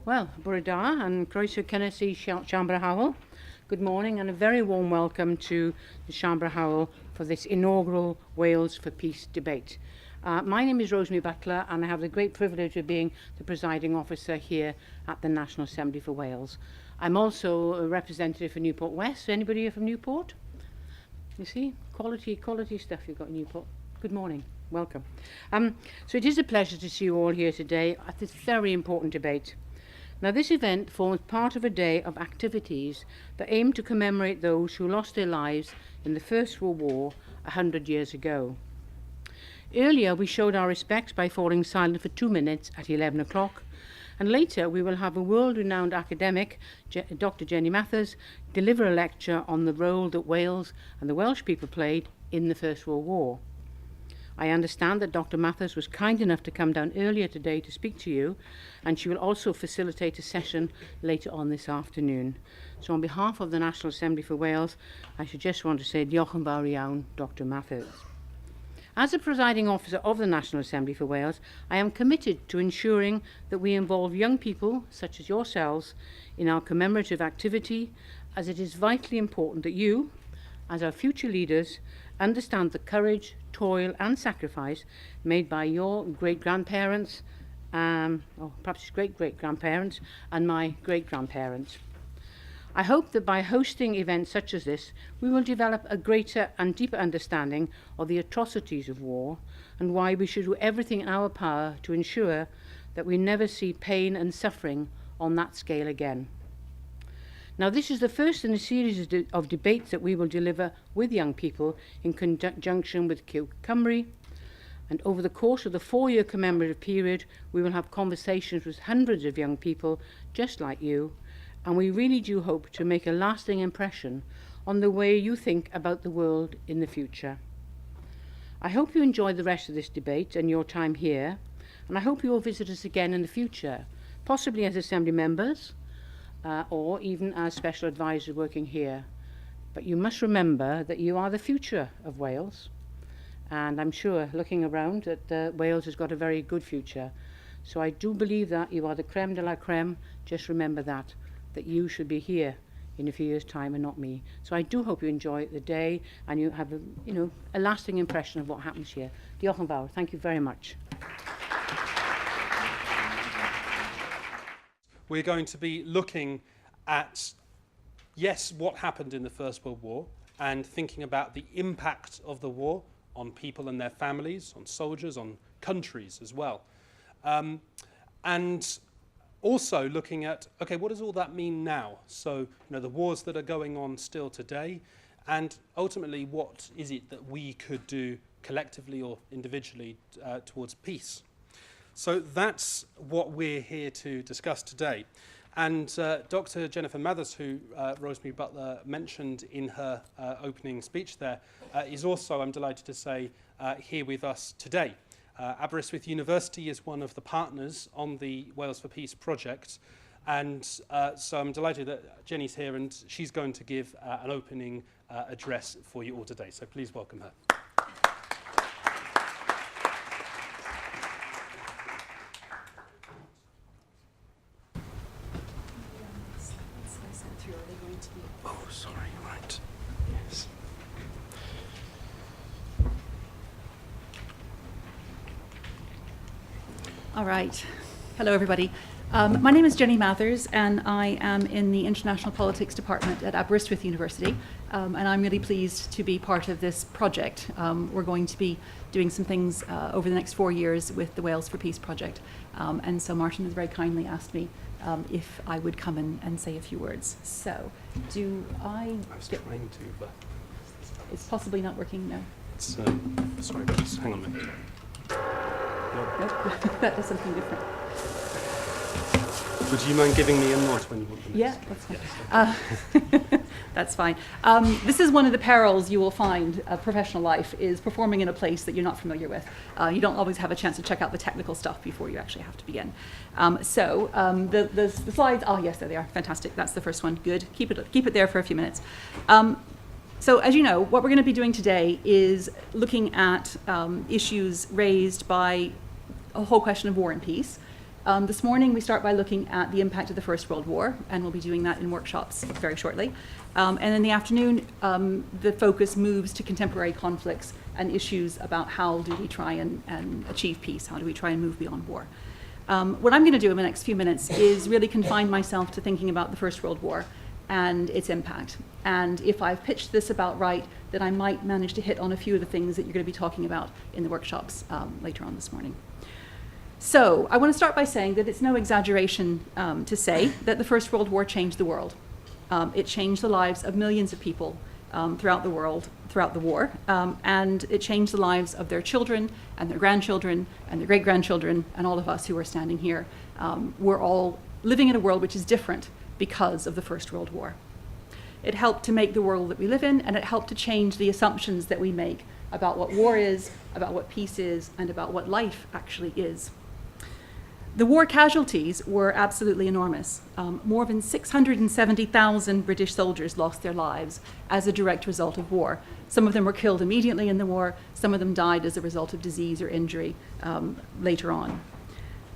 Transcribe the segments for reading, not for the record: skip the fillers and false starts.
Well, bore da and croeso cynnes I Siambr Howell. Good morning and a very warm welcome to the Siambr Howell for this inaugural Wales for Peace debate. My name is Rosemary Butler and I have the great privilege of being the presiding officer here at the National Assembly for Wales. I'm also a representative for Newport West. Anybody here from Newport? You see, quality stuff you've got in Newport. Good morning. Welcome. So it is a pleasure to see you all here today at this very important debate. Now, this event forms part of a day of activities that aim to commemorate those who lost their lives in the First World War 100 years ago. Earlier, we showed our respects by falling silent for 2 minutes at 11 o'clock, and later we will have a world-renowned academic, Dr. Jenny Mathers, deliver a lecture on the role that Wales and the Welsh people played in the First World War. I understand that Dr. Mathers was kind enough to come down earlier today to speak to you, and she will also facilitate a session later on this afternoon. So on behalf of the National Assembly for Wales, I should just want to say diolch yn fawr iawn, Dr. Mathers. As the presiding officer of the National Assembly for Wales, I am committed to ensuring that we involve young people, such as yourselves, in our commemorative activity, as it is vitally important that you, as our future leaders, understand the courage, toil and sacrifice made by your great-grandparents, or perhaps great-great-grandparents, and my great-grandparents. I hope that by hosting events such as this, we will develop a greater and deeper understanding of the atrocities of war and why we should do everything in our power to ensure that we never see pain and suffering on that scale again. Now, this is the first in a series of debates that we will deliver with young people in conjunction with Cymru. And over the course of the 4-year commemorative period, we will have conversations with hundreds of young people just like you. And we really do hope to make a lasting impression on the way you think about the world in the future. I hope you enjoy the rest of this debate and your time here. And I hope you will visit us again in the future, possibly as Assembly members, or even as special advisors working here. But you must remember that you are the future of Wales. And I'm sure, looking around, that Wales has got a very good future. So I do believe that you are the creme de la creme. Just remember that you should be here in a few years' time and not me. So I do hope you enjoy the day and you have a lasting impression of what happens here. Diolch yn fawr. Thank you very much. We're going to be looking at, yes, what happened in the First World War and thinking about the impact of the war on people and their families, on soldiers, on countries as well. And also looking at, okay, what does all that mean now? So, the wars that are going on still today, and ultimately, what is it that we could do collectively or individually towards peace? So that's what we're here to discuss today. And Dr. Jennifer Mathers, who Rosemary Butler mentioned in her opening speech there, is also, I'm delighted to say, here with us today. Aberystwyth University is one of the partners on the Wales for Peace project. And so I'm delighted that Jenny's here and she's going to give an opening address for you all today. So please welcome her. Oh, sorry, right. Yes. All right. Hello, everybody. My name is Jenny Mathers, and I am in the International Politics Department at Aberystwyth University, and I'm really pleased to be part of this project. We're going to be doing some things over the next 4 years with the Wales for Peace project, and so Martin has very kindly asked me if I would come and say a few words. So, I was trying to, but it's possibly not working now. It's, sorry, just hang on a minute. Nope, that does something different. Would you mind giving me a nod when you want the next? Yeah, that's fine. That's fine. This is one of the perils you will find of professional life, is performing in a place that you're not familiar with. You don't always have a chance to check out the technical stuff before you actually have to begin. The slides, oh yes, there they are, fantastic. That's the first one, good. Keep it there for a few minutes. So as you know, what we're going to be doing today is looking at issues raised by a whole question of war and peace. This morning we start by looking at the impact of the First World War, and we'll be doing that in workshops very shortly. And in the afternoon, the focus moves to contemporary conflicts and issues about how do we try and achieve peace, how do we try and move beyond war. What I'm going to do in the next few minutes is really confine myself to thinking about the First World War and its impact. And if I've pitched this about right, then I might manage to hit on a few of the things that you're going to be talking about in the workshops later on this morning. So I want to start by saying that it's no exaggeration to say that the First World War changed the world. It changed the lives of millions of people throughout the world, throughout the war, and it changed the lives of their children and their grandchildren and their great-grandchildren and all of us who are standing here. We're all living in a world which is different because of the First World War. It helped to make the world that we live in, and it helped to change the assumptions that we make about what war is, about what peace is, and about what life actually is. The war casualties were absolutely enormous. More than 670,000 British soldiers lost their lives as a direct result of war. Some of them were killed immediately in the war. Some of them died as a result of disease or injury later on.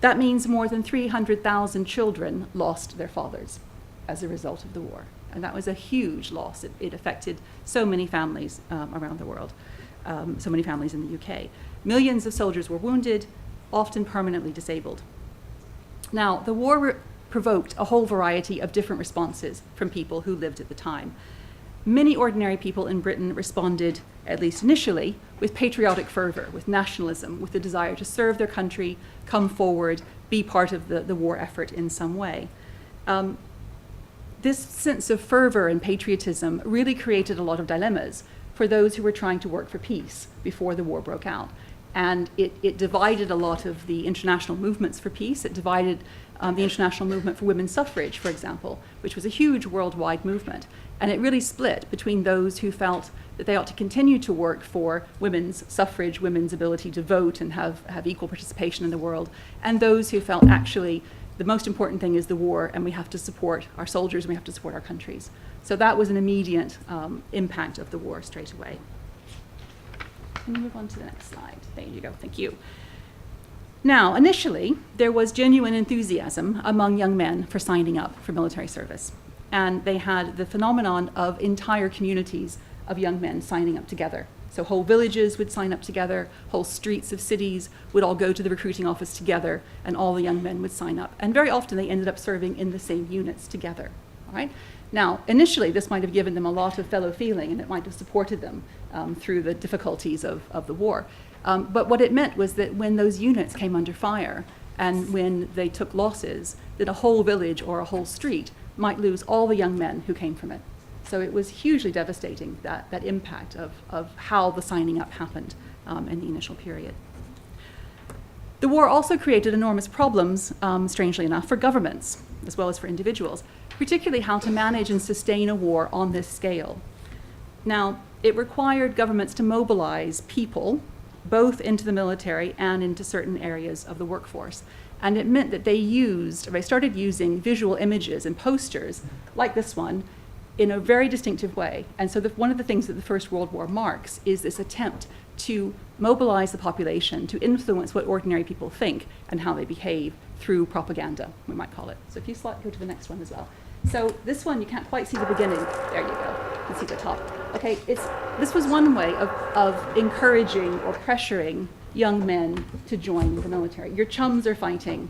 That means more than 300,000 children lost their fathers as a result of the war. And that was a huge loss. It affected so many families around the world, so many families in the UK. Millions of soldiers were wounded, often permanently disabled. Now, the war provoked a whole variety of different responses from people who lived at the time. Many ordinary people in Britain responded, at least initially, with patriotic fervor, with nationalism, with the desire to serve their country, come forward, be part of the war effort in some way. This sense of fervor and patriotism really created a lot of dilemmas for those who were trying to work for peace before the war broke out. And it divided a lot of the international movements for peace. It divided the international movement for women's suffrage, for example, which was a huge worldwide movement. And it really split between those who felt that they ought to continue to work for women's suffrage, women's ability to vote and have equal participation in the world, and those who felt actually the most important thing is the war, and we have to support our soldiers and we have to support our countries. So that was an immediate impact of the war straight away. Can you move on to the next slide? There you go, thank you. Now, initially, there was genuine enthusiasm among young men for signing up for military service. And they had the phenomenon of entire communities of young men signing up together. So whole villages would sign up together, whole streets of cities would all go to the recruiting office together, and all the young men would sign up. And very often they ended up serving in the same units together, all right? Now, initially, this might have given them a lot of fellow feeling, and it might have supported them through the difficulties of the war. But what it meant was that when those units came under fire and when they took losses, that a whole village or a whole street might lose all the young men who came from it. So it was hugely devastating, that impact of how the signing up happened in the initial period. The war also created enormous problems, strangely enough, for governments as well as for individuals, particularly how to manage and sustain a war on this scale. Now, it required governments to mobilize people, both into the military and into certain areas of the workforce. And it meant that they started using visual images and posters, like this one, in a very distinctive way. And so one of the things that the First World War marks is this attempt to mobilize the population, to influence what ordinary people think and how they behave through propaganda, we might call it. So if you go to the next one as well. So this one, you can't quite see the beginning. There you go. You can see the top. Okay, this was one way of encouraging or pressuring young men to join the military. Your chums are fighting.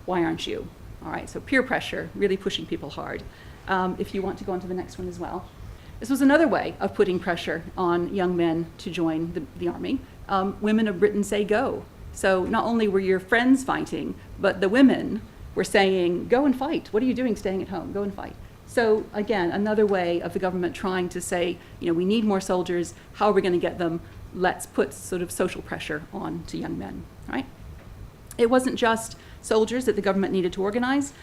Why aren't you? All right, so peer pressure, really pushing people hard. If you want to go on to the next one as well. This was another way of putting pressure on young men to join the army. Women of Britain say go. So not only were your friends fighting, but the women were saying, go and fight. What are you doing staying at home? Go and fight. So again, another way of the government trying to say, we need more soldiers. How are we going to get them? Let's put sort of social pressure on to young men, right? It wasn't just soldiers that the government needed to organize.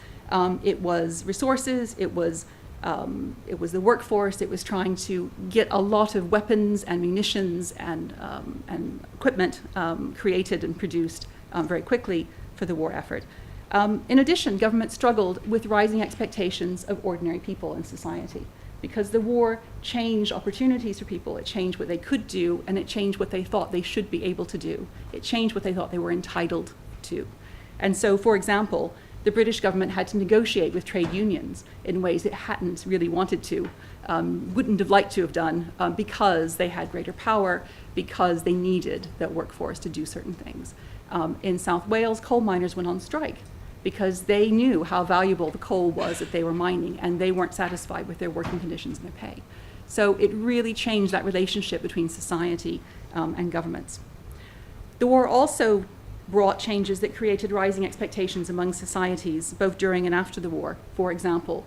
It was resources, it was the workforce, it was trying to get a lot of weapons and munitions and equipment created and produced very quickly for the war effort. In addition, government struggled with rising expectations of ordinary people in society because the war changed opportunities for people, it changed what they could do, and it changed what they thought they should be able to do. It changed what they thought they were entitled to. And so, for example, the British government had to negotiate with trade unions in ways it hadn't really wanted to, wouldn't have liked to have done, because they had greater power, because they needed that workforce to do certain things. In South Wales, coal miners went on strike because they knew how valuable the coal was that they were mining, and they weren't satisfied with their working conditions and their pay. So it really changed that relationship between society and governments. The war also brought changes that created rising expectations among societies, both during and after the war. For example,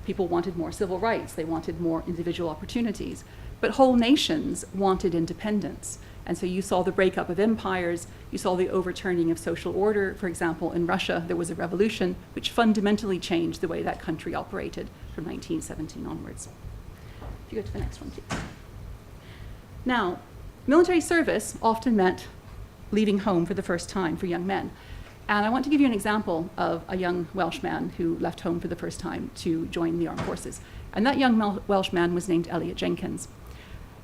people wanted more civil rights, they wanted more individual opportunities, but whole nations wanted independence. And so you saw the breakup of empires, you saw the overturning of social order. For example, in Russia, there was a revolution which fundamentally changed the way that country operated from 1917 onwards. If you go to the next one, please. Now, military service often meant leaving home for the first time for young men. And I want to give you an example of a young Welsh man who left home for the first time to join the armed forces. And that young Welsh man was named Elliot Jenkins.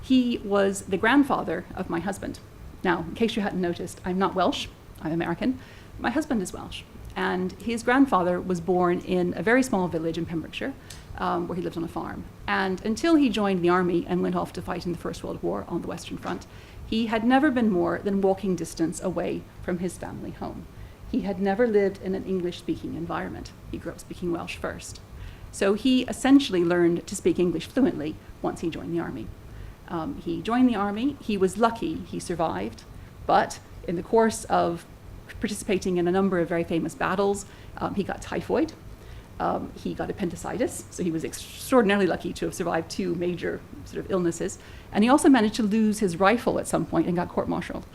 He was the grandfather of my husband. Now, in case you hadn't noticed, I'm not Welsh, I'm American. My husband is Welsh. And his grandfather was born in a very small village in Pembrokeshire, where he lived on a farm. And until he joined the army and went off to fight in the First World War on the Western Front, he had never been more than walking distance away from his family home. He had never lived in an English-speaking environment. He grew up speaking Welsh first. So he essentially learned to speak English fluently once he joined the army. He joined the army. He was lucky he survived, but in the course of participating in a number of very famous battles, he got typhoid. He got appendicitis, so he was extraordinarily lucky to have survived 2 major sort of illnesses. And he also managed to lose his rifle at some point and got court-martialed.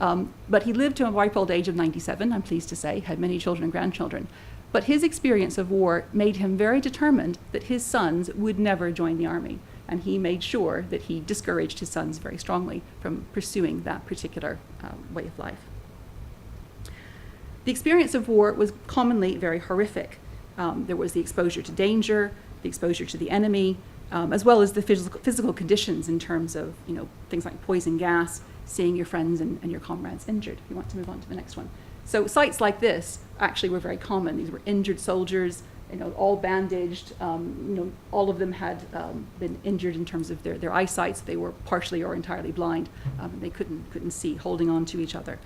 But he lived to a ripe old age of 97, I'm pleased to say, had many children and grandchildren. But his experience of war made him very determined that his sons would never join the army. And he made sure that he discouraged his sons very strongly from pursuing that particular way of life. The experience of war was commonly very horrific. There was the exposure to danger, the exposure to the enemy, as well as the physical conditions in terms of things like poison gas, seeing your friends and your comrades injured. If you want to move on to the next one. So sites like this actually were very common. These were injured soldiers, all bandaged. All of them had been injured in terms of their eyesight. So they were partially or entirely blind. They couldn't see, holding on to each other.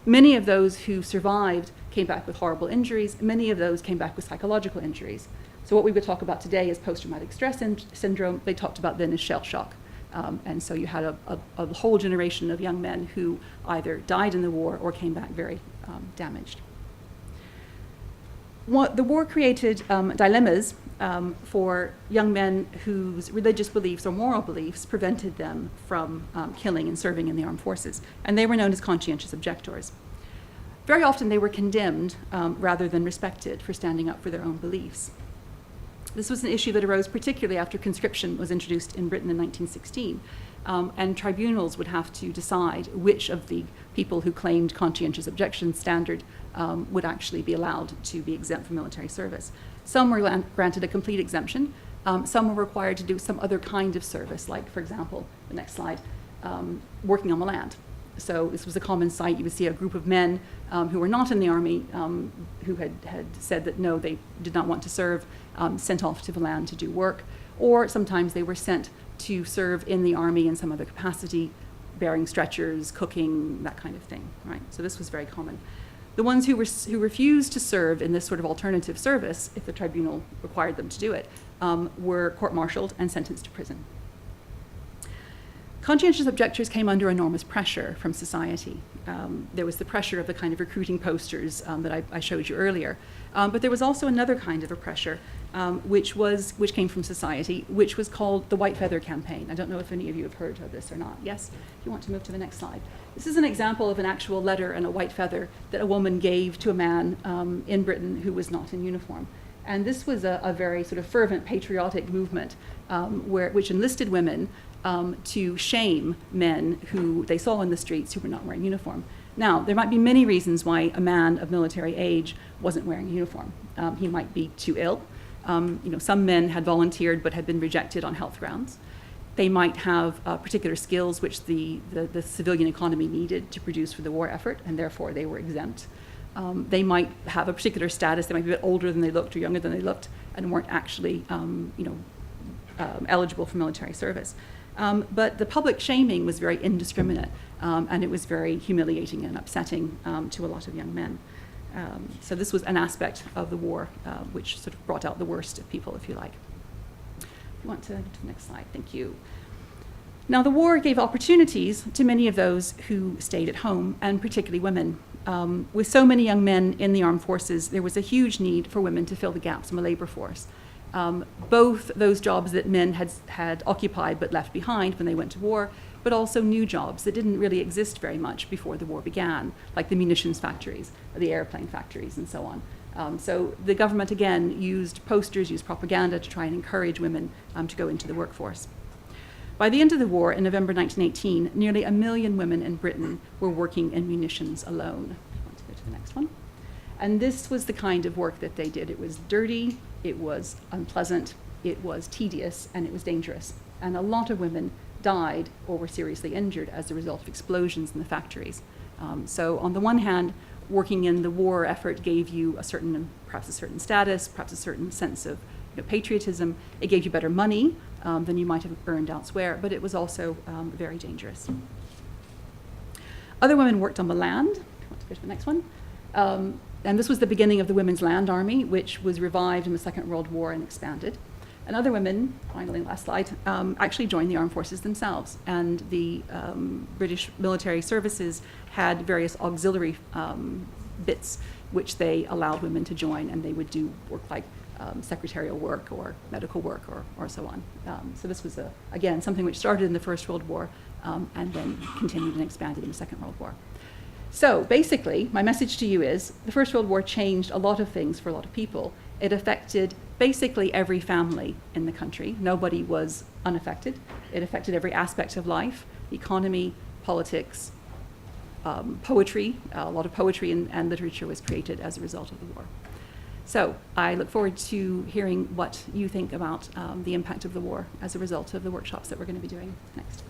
Many of those who survived came back with horrible injuries. Many of those came back with psychological injuries. So what we would talk about today is post-traumatic stress syndrome. They talked about then as shell shock. And so you had a whole generation of young men who either died in the war or came back very damaged. The war created dilemmas for young men whose religious beliefs or moral beliefs prevented them from killing and serving in the armed forces. And they were known as conscientious objectors. Very often they were condemned rather than respected for standing up for their own beliefs. This was an issue that arose particularly after conscription was introduced in Britain in 1916. And tribunals would have to decide which of the people who claimed conscientious objection standard would actually be allowed to be exempt from military service. Some were granted a complete exemption. Some were required to do some other kind of service, like, for example, the next slide, working on the land. So this was a common sight. You would see a group of men who were not in the army, who had said that no, they did not want to serve, sent off to the land to do work, or sometimes they were sent to serve in the army in some other capacity, bearing stretchers, cooking, that kind of thing, right? So this was very common. The ones who refused to serve in this sort of alternative service, if the tribunal required them to do it, were court-martialed and sentenced to prison. Conscientious objectors came under enormous pressure from society. There was the pressure of the kind of recruiting posters that I showed you earlier. But there was also another kind of a pressure, which came from society, which was called the White Feather Campaign. I don't know if any of you have heard of this or not. Yes? If you want to move to the next slide. This is an example of an actual letter and a white feather that a woman gave to a man in Britain who was not in uniform. And this was a very sort of fervent patriotic movement which enlisted women to shame men who they saw in the streets who were not wearing uniform. Now, there might be many reasons why a man of military age wasn't wearing a uniform. He might be too ill. Some men had volunteered but had been rejected on health grounds. They might have particular skills which the civilian economy needed to produce for the war effort, and therefore they were exempt. They might have a particular status, they might be a bit older than they looked or younger than they looked, and weren't actually eligible for military service. But the public shaming was very indiscriminate, and it was very humiliating and upsetting to a lot of young men. So this was an aspect of the war which sort of brought out the worst of people, if you like. If you want to go to the next slide, thank you. Now, the war gave opportunities to many of those who stayed at home, and particularly women. With so many young men in the armed forces, there was a huge need for women to fill the gaps in the labor force. Both those jobs that men had occupied but left behind when they went to war, but also new jobs that didn't really exist very much before the war began, like the munitions factories, the airplane factories, and so on. So the government, again, used posters, used propaganda to try and encourage women to go into the workforce. By the end of the war, in November 1918, nearly 1 million women in Britain were working in munitions alone. I want to go to the next one. And this was the kind of work that they did. It was dirty, it was unpleasant, it was tedious, and it was dangerous. And a lot of women died or were seriously injured as a result of explosions in the factories. So on the one hand, working in the war effort gave you perhaps a certain status, perhaps a certain sense of patriotism. It gave you better money than you might have earned elsewhere, but it was also very dangerous. Other women worked on the land. I want to go to the next one. And this was the beginning of the Women's Land Army, which was revived in the Second World War and expanded. And other women, finally, last slide, actually joined the armed forces themselves. And the British military services had various auxiliary bits which they allowed women to join, and they would do work like secretarial work or medical work or so on. So this was, again, something which started in the First World War and then continued and expanded in the Second World War. So basically, my message to you is the First World War changed a lot of things for a lot of people. It affected basically every family in the country. Nobody was unaffected. It affected every aspect of life, economy, politics, poetry. A lot of poetry and literature was created as a result of the war. So I look forward to hearing what you think about the impact of the war as a result of the workshops that we're going to be doing next.